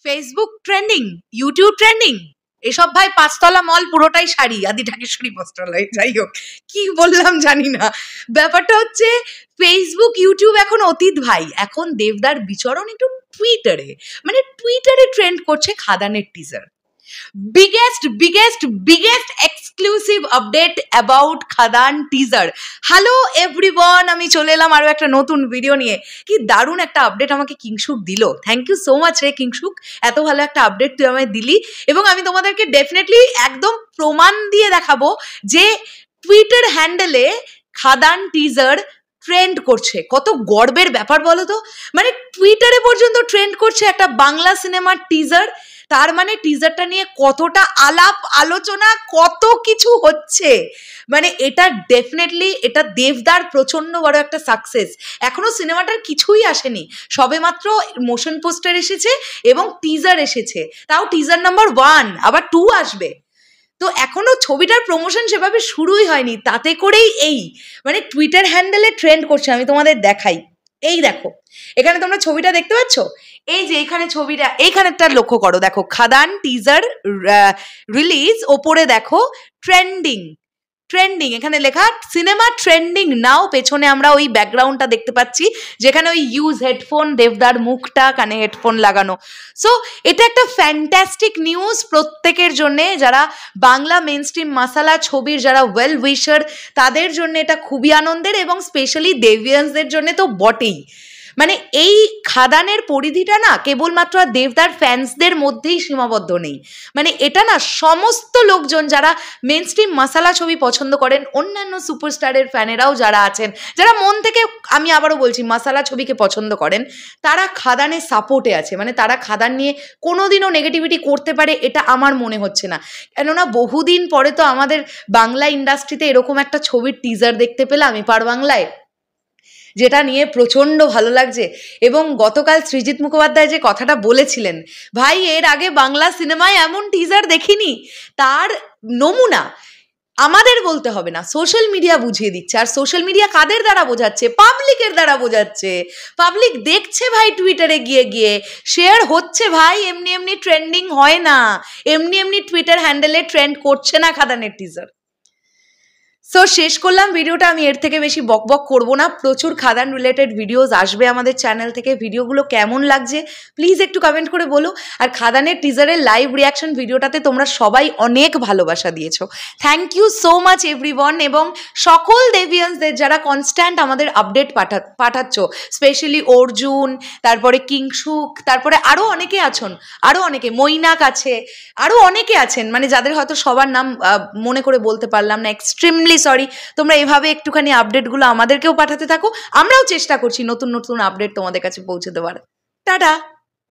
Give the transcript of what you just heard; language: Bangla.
ফেসবুক ট্রেন্ডিং, ইউটিউব ট্রেন্ডিং, এসব ভাই পাঁচতলা মল পুরোটাই শাড়ি, আদি ঢাকেশ্বরী বস্ত্রালয়। যাই হোক, কি বললাম জানি না। ব্যাপারটা হচ্ছে ফেসবুক ইউটিউব এখন অতীত ভাই। এখন দেবদার বিচরণ একটু টুইটারে, মানে টুইটারে ট্রেন্ড করছে খাদানের teaser. biggest exclusive update about Khadaan teaser. Hello everyone, আমি চলে এলাম আরো একটা নতুন ভিডিও নিয়ে। কি দারুণ একটা আপডেট আমাকে কিংশুক দিল। থ্যাংক ইউ সো মাচ রে কিংশুক, এত ভালো একটা আপডেট তুই আমায় দিলি। এবং আমি তোমাদেরকে ডেফিনেটলি একদম প্রমাণ দিয়ে দেখাবো যে টুইটার হ্যান্ডেলে খাদান টিজার ট্রেন্ড করছে। কত গর্বের ব্যাপার বলো তো, মানে টুইটারে পর্যন্ত ট্রেন্ড করছে একটা বাংলা সিনেমার টিজার। তার মানে টিজারটা নিয়ে কতটা আলাপ আলোচনা, কত কিছু হচ্ছে। মানে এটা ডেফিনেটলি, এটা দেবদার প্রচন্ড বড় একটা সাকসেস। এখনো সিনেমাটার কিছুই আসেনি, সবে মাত্র মোশন পোস্টার এসেছে এবং টিজার এসেছে, তাও টিজার নাম্বার 1, আবার 2 আসবে। তো এখনো ছবিটার প্রমোশন সেভাবে শুরুই হয়নি, তাতে করেই এই মানে টুইটার হ্যান্ডেলে ট্রেন্ড করছে। আমি তোমাদের দেখাই, এই দেখো এখানে তোমরা ছবিটা দেখতে পাচ্ছ, এই যে এখানে ছবিটা, এইখানেরটা লক্ষ্য করো, দেখো খাদান টিজার রিলিজ, ওপরে দেখো ট্রেন্ডিং, এখানে লেখা সিনেমা ট্রেন্ডিং নাও। পেছনে আমরা ওই ব্যাকগ্রাউন্ডটা দেখতে পাচ্ছি যেখানে ওই ইউজ হেডফোন, দেবদার মুখটা, কানে হেডফোন লাগানো। সো এটা একটা ফ্যান্টাস্টিক নিউজ প্রত্যেকের জন্যে, যারা বাংলা মেন স্ট্রিম মাসালা ছবির যারা ওয়েল উইশার, তাদের জন্য এটা খুবই আনন্দের, এবং স্পেশালি দেবিয়ান্সদের জন্য তো বটেই। মানে এই খাদানের পরিধিটা না কেবলমাত্র দেবদার ফ্যান্সদের মধ্যেই সীমাবদ্ধ নেই, মানে এটা না সমস্ত লোকজন যারা মেন স্ট্রিম মাসালা ছবি পছন্দ করেন, অন্যান্য সুপারস্টারের ফ্যানেরাও যারা আছেন, যারা মন থেকে, আমি আবারও বলছি, মাসালা ছবিকে পছন্দ করেন, তারা খাদানের সাপোর্টে আছে। মানে তারা খাদান নিয়ে কোনোদিনও নেগেটিভিটি করতে পারে এটা আমার মনে হচ্ছে না। কেননা বহুদিন পরে তো আমাদের বাংলা ইন্ডাস্ট্রিতে এরকম একটা ছবির টিজার দেখতে পেলাম এপার বাংলায়, যেটা নিয়ে প্রচণ্ড ভালো লাগছে। এবং গতকাল সৃজিত মুখোপাধ্যায় যে কথাটা বলেছিলেন, ভাই এর আগে বাংলা সিনেমায় এমন টিজার দেখিনি, তার নমুনা আমাদের বলতে হবে না, সোশ্যাল মিডিয়া বুঝিয়ে দিচ্ছে। আর সোশ্যাল মিডিয়া কাদের দ্বারা বোঝাচ্ছে? পাবলিকের দ্বারা বোঝাচ্ছে। পাবলিক দেখছে ভাই, টুইটারে গিয়ে গিয়ে শেয়ার হচ্ছে ভাই, এমনি এমনি ট্রেন্ডিং হয় না, এমনি এমনি টুইটার হ্যান্ডেলে ট্রেন্ড করছে না খাদানের টিজার। সো শেষ করলাম ভিডিওটা, আমি এর থেকে বেশি বকবক করবো না। প্রচুর খাদান রিলেটেড ভিডিওস আসবে আমাদের চ্যানেল থেকে। ভিডিওগুলো কেমন লাগছে প্লিজ একটু কমেন্ট করে বলো। আর খাদানের টিজারের লাইভ রিয়াকশন ভিডিওটাতে তোমরা সবাই অনেক ভালোবাসা দিয়েছো, thank you so much everyone. এবং সকল দেবিয়ান্সদের যারা কনস্ট্যান্ট আমাদের আপডেট পাঠাচ্ছ, স্পেশালি অর্জুন, তারপরে কিংশুক, তারপরে আরও অনেকে আছেন, আরও অনেকে, মৈনাক আছে, আরও অনেকে আছেন, মানে যাদের হয়তো সবার নাম মনে করে বলতে পারলাম না, এক্সট্রিমলি সরি। তোমরা এভাবে একটুখানি আপডেটগুলো আমাদেরকেও পাঠাতে থাকো, আমরাও চেষ্টা করছি নতুন নতুন আপডেট তোমাদের কাছে পৌঁছে দেওয়ার। টাটা।